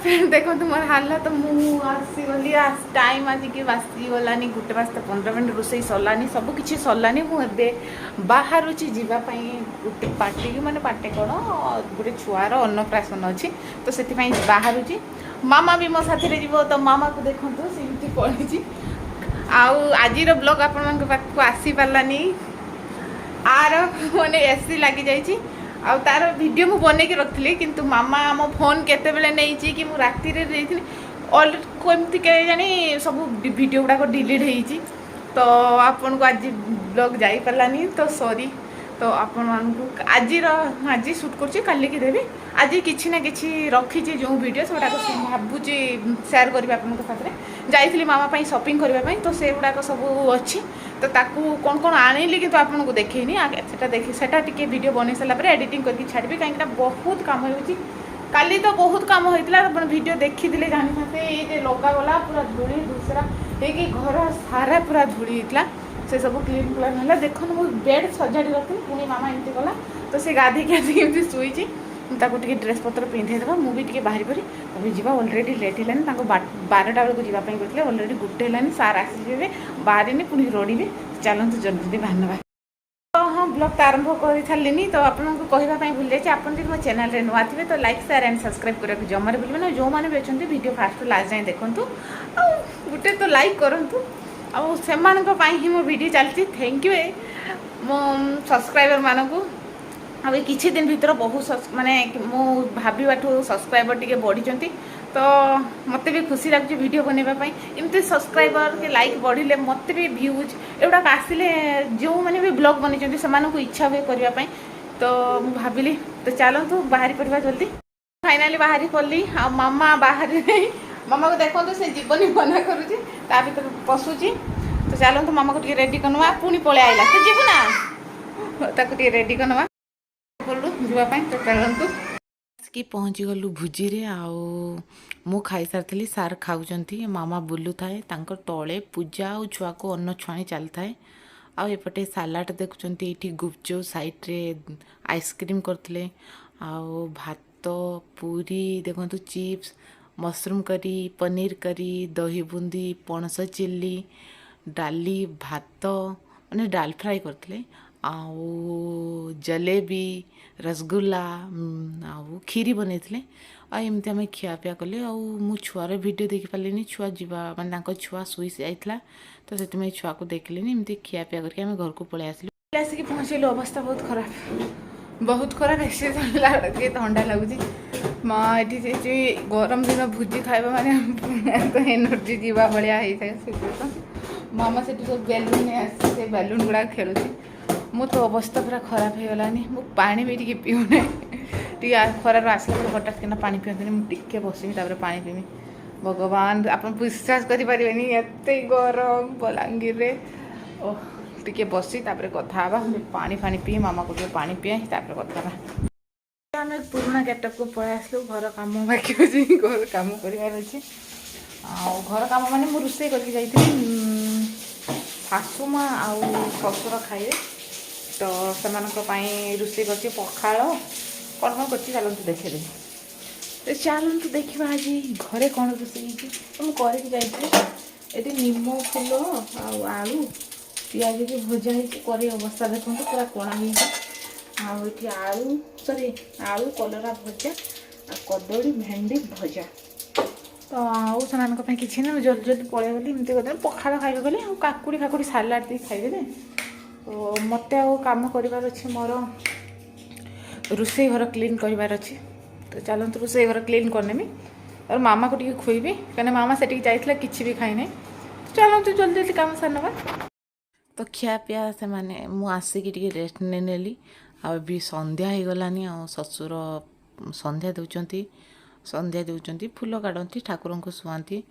Friend देखो मोर हालत मुसीगली time आज कि बासीगलानी 1:15 रोषे सरलानी सबकि सरलानी मुझे बाहर जावाई गोटे पार्टी माने पार्टी कौन गोटे छुआर अन्नप्राशन अच्छी तो से बाहर मामा भी मो साथी जीव तो मामा को देखो सी पड़ी आज ब्लॉग आपण पाखक आसी पारानी आर मैंने एसी लगी जाइए आ तार वीडियो मु बन के रखी किंतु मामा मो फोन केते बेले नहीं कि राति ऑल कमती के जानी सब वीडियो गुड़ाक डिलीट होती तो आपन को आज ब्लॉग जाई पारानी तो सॉरी तो आपण मानक आज शूट कर की देवी आज किसी ना कि रखी जो वीडियो से भावुची सेयार करी आप जाइली मामा शॉपिंग करने तो से गुड़ाक सब अच्छी तो ताकू कौन कौन आनिली कि आपको देखनी सेटा टिके वीडियो बन सारापर एडिटिंग करके छाड़ी कहीं बहुत कम हो काली तो बहुत कम होता वीडियो देखी जानी थे ये लगागला पूरा धूली दूसरा ये घर सारा पूरा धूली होता से सब क्लीन क्लीन है देख मो बेड सजाड़ी रखी पुणी मामा एमती गला तो से गाधी आसिक शुई टे ड्रेस पत्र पिंधेदेवा मुझे बाहरी परी तभी जी अलरेडी लेट है 12टा बेलू जावाई कहते अलरेडी गोटे है सार आसवे बाहर पुणी रड़ी चलते जल्दी जल्दी बाहर ना तो हाँ ब्लॉग तो आरंभ कर सारे तो आपको कहवाई भूल जाए आप जो मो चैनल रे नुआ थे तो लाइक शेयर एंड सब्सक्राइब करने जमार भूल ना जो मैंने भी अच्छा वीडियो फास्ट लास्ट जाए देखूँ गोटे तो लाइक करूँ से ही मो वीडियो चलती थैंक यू मो सब्सक्राइबर मानक अब किसी दिन भीतर बहुत माने मो भावाठू सब्सक्राइबर टी बढ़ी तो मत भी खुशी लगुच वीडियो बनवाई एमती सब्सक्राइबर के लाइक बढ़िले मत भी व्यूज एगुड़ा आसिले जो मैंने भी ब्लॉग बनी से इच्छा हुए करने तो मुझे भाविली तो चलतु बाहरी पड़ा जल्दी फाइनाली बाहरी पड़ी आ मामा बाहर मामा को देखो से जीवन मना करुँच भर पशुची तो चलतु मामा को रेडी करवा पुणी पलि आइला तो जीव ना रेडी करवा जावाई तो चलतु कि पहुँची गलु भोजी रे मु खाई सारी सार खाऊंट मामा बुलू थाए तले पूजा और छुआ को अन्न छुआणी चली थाए आपटे सालाड देखुंत ये गुपचुप साइड्रे आइसक्रीम करते भात पूरी देखु चिप्स मशरूम करी पनीर करी दही बूंदी पणस चिल्ली डाली भात माने डाल फ्राई करते जलेबी रसगुल्ला आउ खीरी बनते एमती आम खियापिया कले मु छुआर वीडियो देख पारे छुआ जीवा माने छुआ शुई जाइला तो से छुआ को देखिले एमती खियापिया करके घर को पलि आसिलु आसिक पहुँचलु अवस्था बहुत खराब ऐसे लगे ठंडा लगुच माँ ये गरम दिन भोजी खाइबा माने तो एनर्जी जीवा भाया होता मामा से सब बेलून आसे बेलून गुड़ा खेलुची मु तो अवस्था पूरा खराब हो गलानी मु पानी भी टी पीऊना टी खरार आसला हठात कि पानी पिंदी मुझे बसमी पानी पीमी भगवान आप विश्वास करें एत गरम बलांगीर रे ओह टी बसी कथा पानी फानी पी मामा को पानी पिए कथा आम पुराना गेटअप को पलि आसलु घर कम बाकी अच्छे घर कम कर घर कम मान मुझे रोसे करके जाइए शाशु माँ आउ ससुर खाइए तो से रोसे कर पखाड़ कौन कौन कर चलते देखे तो चलतु देखा आज घरे कौन रोसे तो मुझे जाइए निम फूल आलू पियाज भी भजा हो अवस्था देखो पूरा कणा होती आलू सॉरी आलू कलरा भजा कदली भेंडी भजा तो आउ से किसी ना जल्दी जल्दी पलि गली एमती कर पखाड़ खाइबा गले काकुड़ी फाकुड़ी सालाड दी खाइदे तो मत आम करार अच्छे मोर रोसे घर क्लीन करार अच्छे तो चलते रोसे घर क्लीन करनेमी और मामा को टी खुईबी कहीं मामा से जाइए किसी भी खाई ना चलते जल्दी जल्दी कम सार ना तो खिया पिया से माने मु आसिक रेस्ट ने नेली भी संध्या हो गलानी ससुर संध्या दौरान फूल काढ़ती ठाकुर को शुआती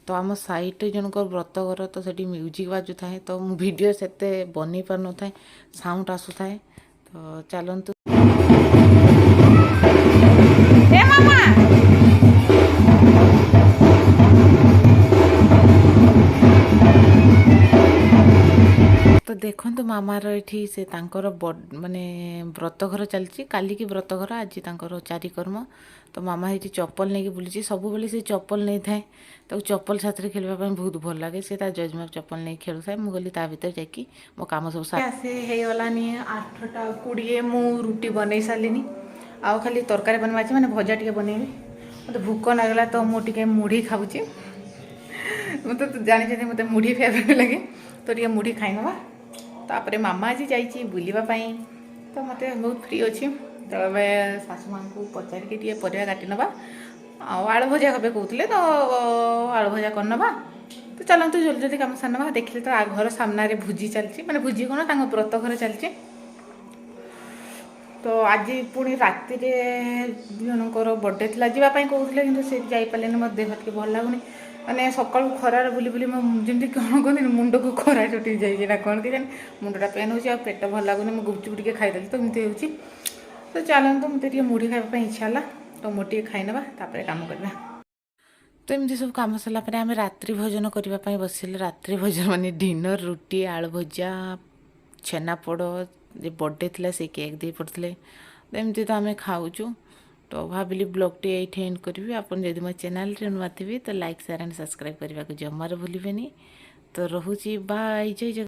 तो आम साइड जनक व्रत घर तो से म्यूजिक बाजू थाए तो मु वीडियो से बन पार न था साउंड आसू थाए तो चलतु तो ଦେଖନ୍ତୁ ମାମାର ଏଠି ସେ ତାଙ୍କର ମାନେ ବ୍ରତଘର ଚାଲିଛି, କାଲିକି ବ୍ରତଘର, ଆଜି ତାଙ୍କର ଚାରିକର୍ମ। ତ ମାମା ଏଠି ଚପଲ ନେଇକି ବୁଲିଛି, ସବୁବେଳେ ସେ ଚପଲ ନେଇଥାଏ, ତାକୁ ଚପଲ ସାଥିରେ ଖେଳିବା ପାଇଁ ବହୁତ ଭଲ ଲାଗେ। ସେ ତା ଜେଜେମା ଚପଲ ନେଇକି ଖେଳୁଥାଏ। ମୁଁ ଗଲି ତା ଭିତରେ ଯାଇକି ମୋ କାମ ସବୁ ଆସି ହେଇଗଲାନି 8:20। ମୁଁ ରୁଟି ବନେଇ ସାରିଲିନି, ଆଉ ଖାଲି ତରକାରୀ ବନେଇବା ଅଛି, ମାନେ ଭଜା ଟିକେ ବନେଇବି। ମୋତେ ଭୋକ ଲାଗିଲା ତ ମୁଁ ଟିକେ ମୁଢ଼ି ଖାଉଛି। ମୁଁ ତ ଜାଣିଛନ୍ତି ମୋତେ ମୁଢ଼ି ଖାଇବା ଲାଗେ, ତ ଟିକେ ମୁଢ଼ି ଖାଇନେବା। ତାପରେ ମାମା ଆଜି ଯାଇଛି ବୁଲିବା ପାଇଁ, ତ ମୋତେ ବହୁତ ଫ୍ରି ଅଛି। ତ ଏବେ ଶାଶୁମାଙ୍କୁ ପଚାରିକି ଟିକେ ପରିବା କାଟି ନେବା, ଆଉ ଆଳୁ ଭଜା ହେବେ କହୁଥିଲେ, ତ ଆଳୁ ଭଜା କରିନେବା। ତ ଚାଲନ୍ତୁ ଜଲ୍ଦି ଜଲ୍ଦି କାମ ସାରି ନେବା। ଦେଖିଲେ ତ ଘର ସାମ୍ନାରେ ଭୋଜି ଚାଲିଛି, ମାନେ ଭୋଜି କ'ଣ, ତାଙ୍କ ବ୍ରତ ଘର ଚାଲିଛି। ତ ଆଜି ପୁଣି ରାତିରେ ଜଣଙ୍କର ବର୍ଥଡେ ଥିଲା, ଯିବା ପାଇଁ କହୁଥିଲେ, କିନ୍ତୁ ସେ ଯାଇପାରିଲେନି। ମୋ ଦେହ ଟିକେ ଭଲ ଲାଗୁନି, ମାନେ ସକାଳୁ ଖରାରେ ବୁଲି ବୁଲି ମୋ ଯେମିତି କ'ଣ କହନ୍ତିନି ମୁଣ୍ଡକୁ ଖରା ଚଟି ଯାଇଛି ନା କ'ଣ କେଜାଣି, ମୁଣ୍ଡଟା ପେନ୍ ହେଉଛି, ଆଉ ପେଟ ଭଲ ଲାଗୁନି। ମୁଁ ଗୁପଚୁପ ଟିକେ ଖାଇଦେଲି ତ ଏମିତି ହେଉଛି। ତ ଚାଲନ୍ତୁ, ମୋତେ ଟିକେ ମୁଢ଼ି ଖାଇବା ପାଇଁ ଇଚ୍ଛା ହେଲା, ତ ମୁଢ଼ି ଟିକେ ଖାଇନେବା, ତାପରେ କାମ କରିବା। ତ ଏମିତି ସବୁ କାମ ସରିଲା ପରେ ଆମେ ରାତ୍ରି ଭୋଜନ କରିବା ପାଇଁ ବସିଲୁ। ରାତ୍ରି ଭୋଜନ ମାନେ ଡିନର, ରୁଟି, ଆଳୁ ଭଜା, ଛେନାପୋଡ଼, ଯେ ବର୍ଥଡେ ଥିଲା ସେଇ କେକ୍ ଦେଇ ପଡ଼ିଥିଲେ। ତ ଏମିତି ତ ଆମେ ଖାଉଛୁ। ତ ଭାବିଲି ବ୍ଲଗ୍ଟି ଏଇଠି ଏଣ୍ଡ କରିବି। ଆପଣ ଯଦି ମୋ ଚ୍ୟାନେଲରେ ନୂଆ ଥିବେ ତ ଲାଇକ୍, ସେୟାର ଆଣ୍ଡ ସବସ୍କ୍ରାଇବ୍ କରିବାକୁ ଜମାରୁ ଭୁଲିବେନି। ତ ରହୁଛି, ବାଏ, ଜୟ ଜଗନ୍ନାଥ।